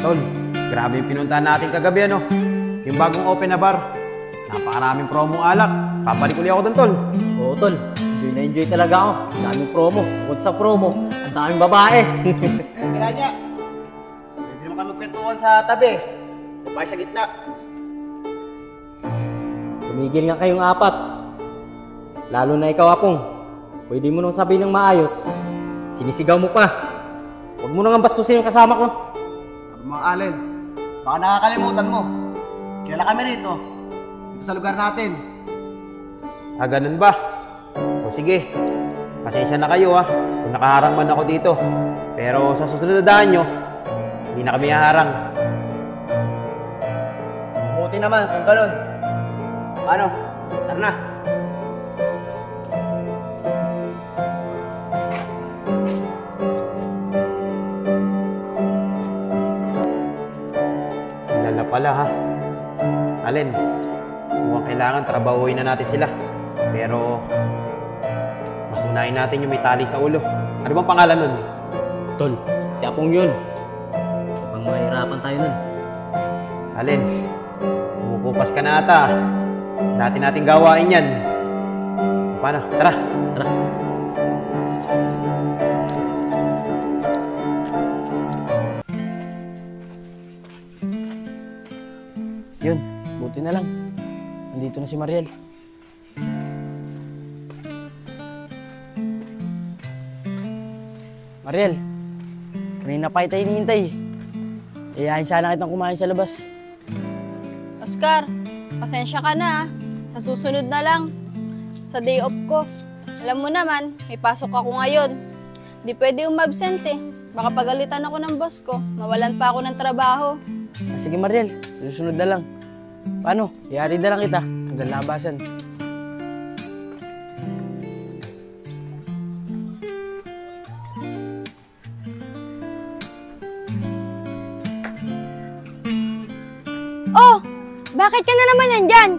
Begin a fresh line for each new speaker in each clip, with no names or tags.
Tol, grabe yung pinuntahan natin kagabi, ano? Yung bagong open na bar. Napakaraming promong alak. Papalik ulit ako dun, Tol.
Oo, Tol. Enjoy na enjoy talaga ako. Ang daming promo. Bukod sa promo, ang daming babae.
Kaya niya, pwede naman kami magkwentuhan sa tabi. Babae sa gitna.
Tumigil nga kayong apat. Lalo na ikaw, Apong. Pwede mo nang sabihin ng maayos. Sinisigaw mo pa. Huwag mo nang bastusin yung kasama ko.
Mga Allen, baka nakakalimutan mo. Kailan kami rito? Dito sa lugar natin.
Ah, ganun ba? O sige, pasensya na kayo kung nakaharang man ako dito. Pero sa susunod na daan nyo, hindi na kami haharang.
Mabuti naman kung ganun. Paano? Tara na.
Lala pala Allen, mukhang kailangan trabahuin na natin sila. Pero mas unahin natin yung may tali sa ulo. Ano bang pangalan nun?
Tol, si Apong yun. Kapag mahirapan tayo nun.
Allen, kumukupas ka na ata. Dati nating gawain yan. Paano? Tara!
Tara.
Yun, buti na lang. Nandito na si Mariel. Mariel, kanina pa tayo hinihintay. Iyahin sana kitang kumain sa labas.
Oscar, pasensya ka na. Sa susunod na lang. Sa day off ko. Alam mo naman, may pasok ako ngayon. Di pwede umabsent eh. Baka pagalitan ako ng boss ko. Mawalan pa ako ng trabaho.
Sige Mariel, susunod na lang. Paano? Ihatid na lang kita hanggang labasan.
Oh! Bakit ka na naman nandyan?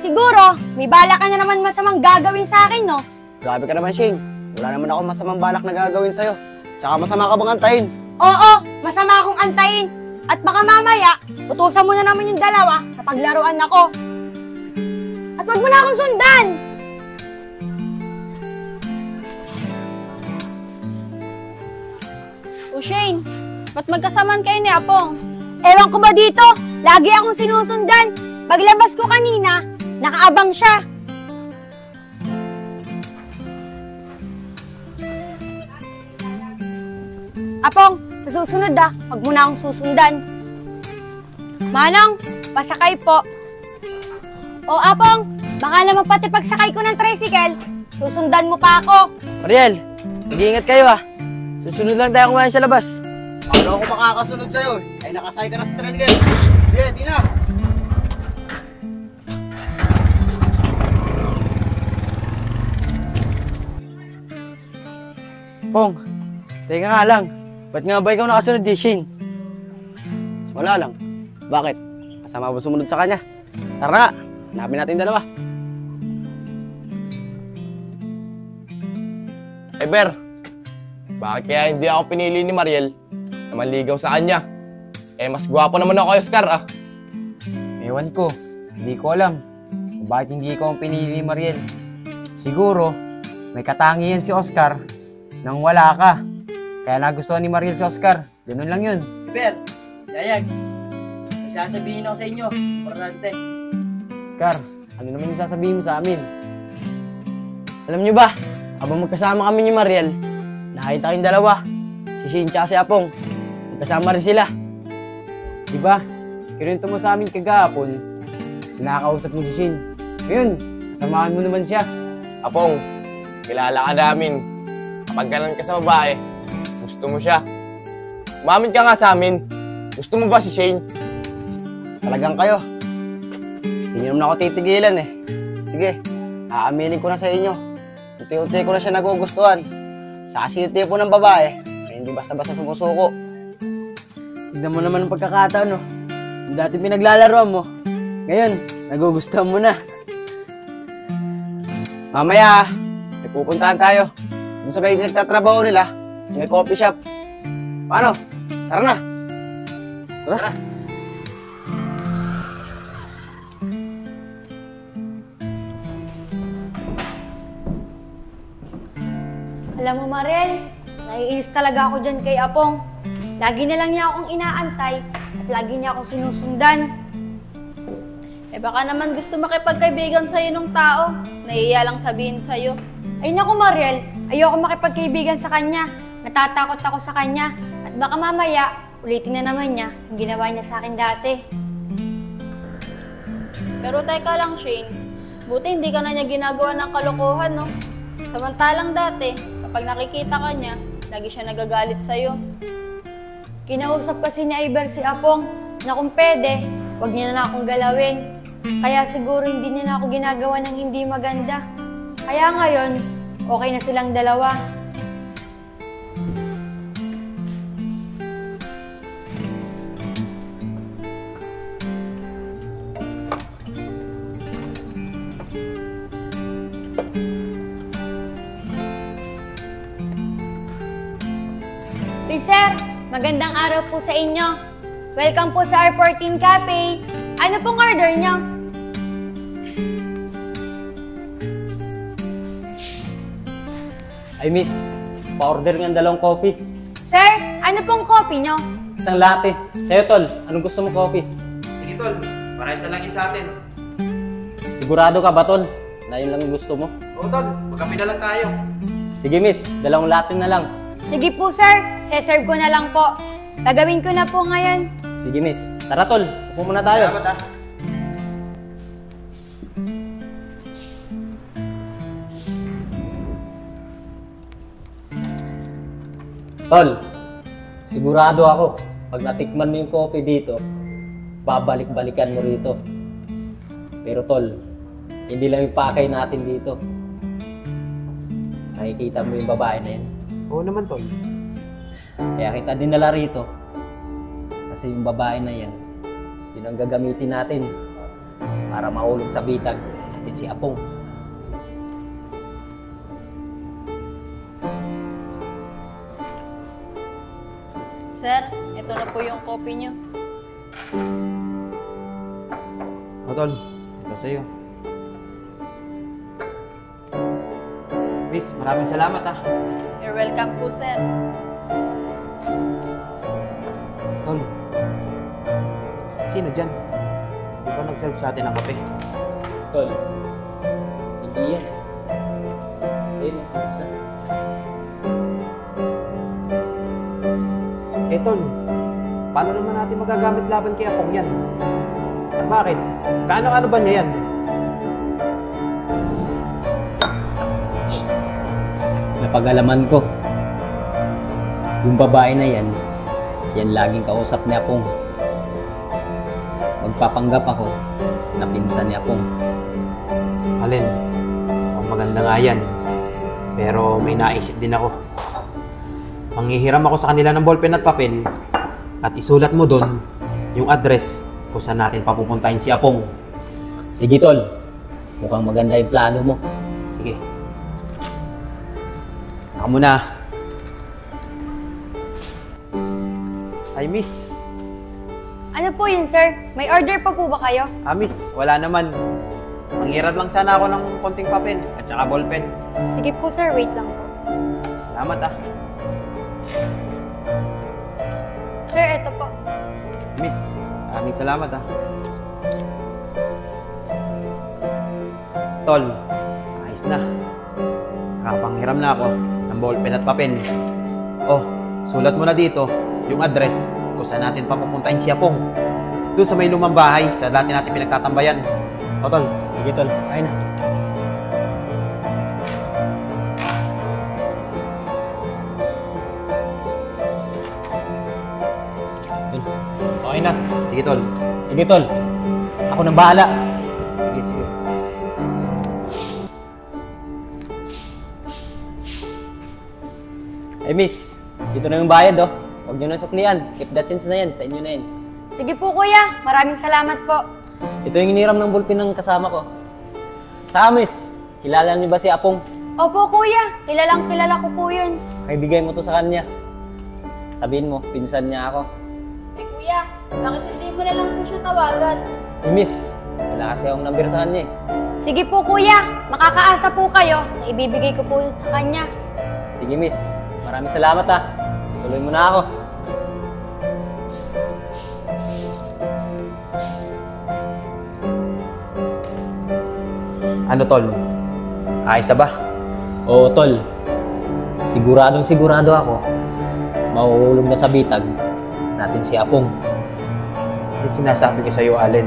Siguro, may balak ka na naman masamang gagawin sa akin, no?
Grabe ka naman, Shane. Wala naman ako masamang balak na gagawin sa'yo. Tsaka masama ka bang antayin?
Oo, masama akong antayin. At baka mamaya, utusan mo na naman yung dalawa sa paglaruan ako. At wag mo na akong sundan! O Shane, ba't magkasaman kayo ni Apong? Ewan ko ba dito? Lagi akong sinusundan. Paglabas ko kanina, nakaabang siya. Apong, sa susunod wag mo na akong susundan. Manong, pasakay po. O Apong, baka naman pati pagsakay ko ng tricycle, susundan mo pa ako.
Mariel, mag-iingat kayo Susunod lang tayo kumain sa labas.
Paano ako makakasunod sa'yo? Ay nakasay ka na sa tricycle. Sige, di na.
Pong, teka nga lang. Ba't nga ba ikaw nakasunod di Shane?
Wala lang. Bakit? Kasama ba sumunod sa kanya? Tara nga, hanapin natin dalawa.
Ber, bakit kaya hindi ako pinili ni Mariel na manligaw sa kanya? Mas gwapo naman ako kay Oscar
Ewan ko, hindi ko alam kung bakit hindi ko ang pinili ni Mariel. Siguro, may katangian si Oscar nang wala ka. Kaya nagustuhan ni Mariel si Oscar. Ganun lang yun.
Ber, Yayag, may sasabihin ako sa inyo. Importante.
Oscar, ano naman yung sasabihin mo sa amin?
Alam nyo ba, habang magkasama kami ni Mariel, nakita kayong dalawa, si Shane tsaka si Apong. Magkasama rin sila.
Diba? Kinuwento mo sa amin kagahapon, nakakausap mo si Shane. Ngayon, samahan mo naman siya.
Apong, kilala ka namin. Kapag ganun ka sa babae, gusto mo siya. Umamin ka nga sa amin. Gusto mo ba si Shane?
Talagang kayo. Hindi naman ako titigilan Sige, aaminin ko na sa inyo. Unti-unti ko na siya nagugustuhan. Sa kasi yung tipo ng babae, hindi basta-basta sumusuko.
Tignan mo naman ang pagkakataon, Yung dati pinaglalaroan mo, ngayon, nagugustuhan mo na.
Mamaya, may pupuntahan tayo. Doon sa may nagtatrabaho nila, may coffee shop. Paano? Tara na!
Tara.
Alam mo, Mariel, naiinis talaga ako dyan kay Apong. Lagi na lang niya akong inaantay at lagi niya akong sinusundan.
Eh baka naman gusto makipagkaibigan sa'yo ng tao. Nahiya lang sabihin sa'yo.
Ay naku, Mariel, ayoko makipagkaibigan sa kanya. Natatakot ako sa kanya at baka mamaya ulitin na naman niya yung ginawa niya sa akin dati.
Pero teka lang, Shane. Buti hindi ka na niya ginagawa ng kalokohan, no? Samantalang dati, kapag nakikita ka niya, lagi siya nagagalit sa'yo.
Kinausap kasi ni Iber si Apong na kung pwede, huwag niya na akong galawin. Kaya siguro hindi niya na ako ginagawa ng hindi maganda. Kaya ngayon, okay na silang dalawa. Uy, sir! Magandang araw po sa inyo. Welcome po sa R14 Cafe. Ano pong order niyo?
Ay, miss. Pa-order ng 2 coffee.
Sir, ano pong coffee niyo?
Isang latte. Sa'yo, tol. Anong gusto mo coffee?
Sige, tol. Para isa lang yung sa atin.
Sigurado ka ba, tol? Na yun lang yung gusto mo?
Oo, tol. Magkape na lang tayo.
Sige, miss. 2 latte na lang.
Sige po, sir. Seserve ko na lang po. Gagawin ko na po ngayon.
Sige, miss. Tara, tol. Upo muna tayo.
Salamat, ah.
Tol, sigurado ako, pag natikman mo yung coffee dito, babalik-balikan mo rito. Pero tol, hindi lang yung pakay natin dito. Nakikita mo yung babae na yun.
Oo naman, tol.
Kaya kita dinala rito. Kasi yung babae na yan, yun ang gagamitin natin para mahulog sa bitag natin si Apong.
Sir, ito na po yung copy niyo.
O, tol. Ito sa'yo. Miss, maraming salamat, ah.
You're welcome po, sir.
Tol. Sino dyan? Hindi ba nag-serve sa atin ng kape?
Tol, hindi yan. Ayun, isa.
Eh, tol. Paano naman natin magagamit laban kay Apong yan? Bakit? Kaano-ano ba niya yan?
Napag-alaman ko, yung babae na yan, yan laging kausap ni Apong. Magpapanggap ako na pinsan ni Apong.
Alin? Ang maganda nga yan. Pero may naisip din ako. Manghihiram ako sa kanila ng ballpen at papel at isulat mo doon yung address kung saan natin papupuntahin si Apong.
Sige, tol. Mukhang maganda yung plano mo.
Sige. Ako muna. Ay, miss.
Ano po yun, sir? May order pa po ba kayo?
Ah, miss. Wala naman. Manghiram lang sana ako ng konting papel at saka ballpen.
Sige po, sir. Wait lang po.
Salamat, ah.
Sir, eto po.
Miss, maraming salamat, ah. Tol, ayos na. Nakapanghiram na ako ng ballpen at papel. Oh, sulat mo na dito yung address kung saan natin papupuntahin si Apong. Doon sa may lumang bahay, sa dati natin pinagtatambayan. O, tol.
Sige, tol. Ayun na. Tol, okay na.
Sige, tol.
Sige, tol. Ako nang bahala.
Sige, sige.
Eh, miss. Dito na yung bayad, oh. Huwag nyo na suklian. Keep that sense na yan. Sa inyo na yan.
Sige po, kuya. Maraming salamat po.
Ito yung iniram ng bulpin ng kasama ko. Sa miss. Kilala niyo ba si Apong?
Opo, kuya. Kilalang kilala ko po yun.
Kaibigay mo to sa kanya. Sabihin mo, pinsan niya ako.
Eh kuya, Bakit hindi mo na lang po siya tawagan?
Miss, wala kasi akong number sa kanya eh.
Sige po kuya, makakaasa po kayo na ibibigay ko po sa kanya.
Sige miss, maraming salamat ah. Tuloy mo na ako.
Ano, tol? Ayos na ba?
Oo tol, sigurado ako, mahuhulog na sa bitag natin si Apong.
Yan sinasabi ko sa'yo, Allen.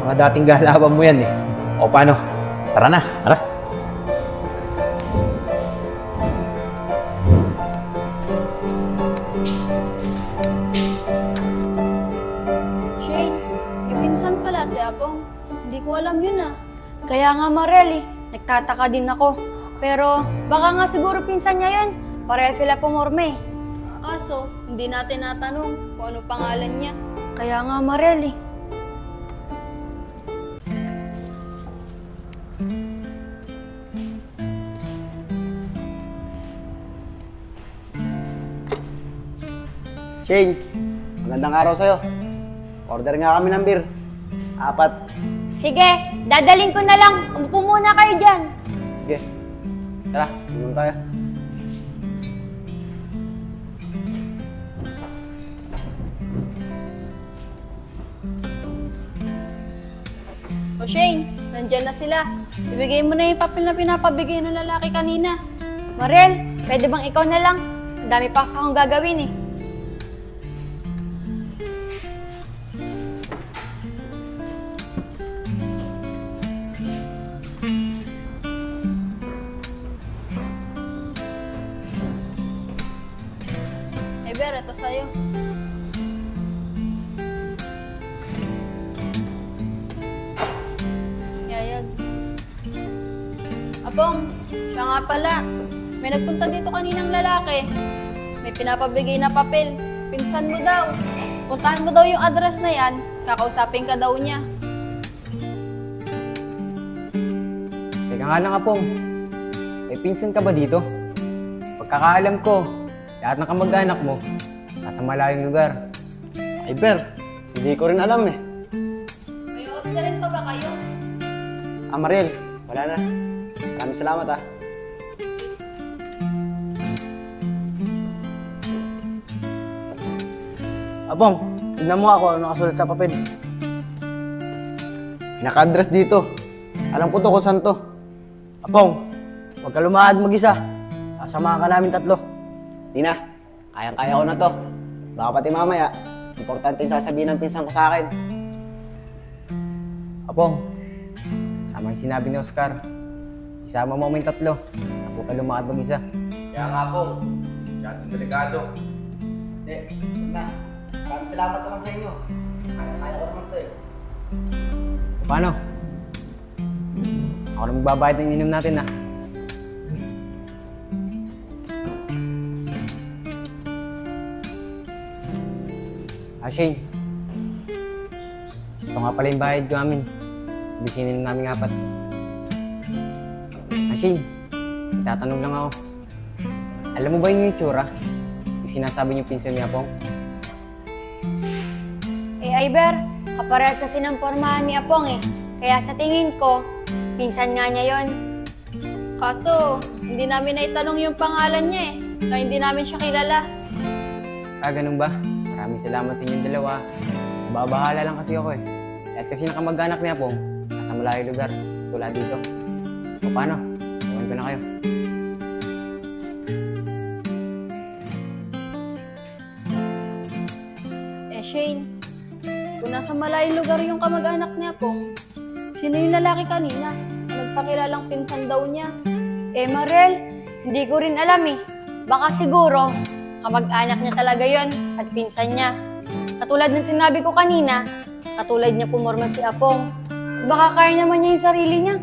Mga dating galawan mo yan eh. O paano? Tara na.
Tara.
Shane, may pinsan pala si Apong. Hindi ko alam yun ah.
Kaya nga Mariel nagtataka din ako. Pero baka nga siguro pinsan niya yun. Pareha sila pumorme.
Kaso, hindi natin natanong kung ano pangalan niya.
Kaya nga Mariel
Shane, magandang araw sa'yo. Order nga kami ng beer. 4.
Sige, dadalhin ko na lang. Umupo muna kayo dyan.
Sige. Tara, inom tayo.
O Shane, nandyan na sila. Ibigay mo na yung papel na pinapabigay ng lalaki kanina.
Mariel, pwede bang ikaw na lang? Ang dami pa akong gagawin eh.
Eber, ito sa'yo. Yayag. Apong, siya nga pala. May nagpunta dito kaninang lalaki. May pinapabigay na papel. Pinsan mo daw. Puntahan mo daw yung address na yan. Kakausapin ka daw niya.
Teka nga lang, Apong. May pinsan ka ba dito? Pagkakaalam ko, lahat ng kamag-anak mo, nasa malayong lugar.
Ay, Ber, hindi ko rin alam eh.
May orderin pa ba kayo?
Mariel, wala na. Maraming salamat ah.
Apong, tignan mo ako ano nakasulat sa papel.
Naka-address dito. Alam ko to kung saan to.
Apong, huwag ka lumahad mag-isa. Sasamahan ka namin 3.
Di na. Kayang-kaya ko na to. Baka pati mamaya, importante yung sasabihin ng pinsan ko sa akin.
Apong, tama yung sinabi ni Oscar. Isama mo kaming 3. At huwag ka lumakad mag-isa.
Kaya nga po, masyadong delikado.
Hindi, huwag na. Maraming salamat naman sa inyo. Kayang-kaya ko naman to eh.
Paano? Ako na magbabayad ng ininom natin ah. Shane. Ito nga pala yung bayad ko namin. Bisinin namin 4. Shane, itatanong lang ako. Alam mo ba yung itsura? Yung sinasabi niyo pinsan niya Apong?
Iber, kaparehas kasi ng pormahan ni Apong eh. Kaya sa tingin ko, pinsan nga niya yon.
Kaso, hindi namin naitanong yung pangalan niya eh. Kaya hindi namin siya kilala.
Ganun ba? Maraming salamat sa inyong dalawa. Babahala lang kasi ako eh. At kasi nakamag-anak niya Apong, nasa malayong lugar, wala dito. O paano? Iwan ko na kayo.
Shane, kung nasa malayong lugar yung kamag-anak niya Apong, sino yung lalaki kanina? Nagpakilalang pinsan daw niya.
Mariel, hindi ko rin alam eh. Baka siguro, kamag-anak niya talaga yon at pinsan niya. Katulad ng sinabi ko kanina, katulad niya pumorma si Apong. At baka kaya naman niya yung sarili niya.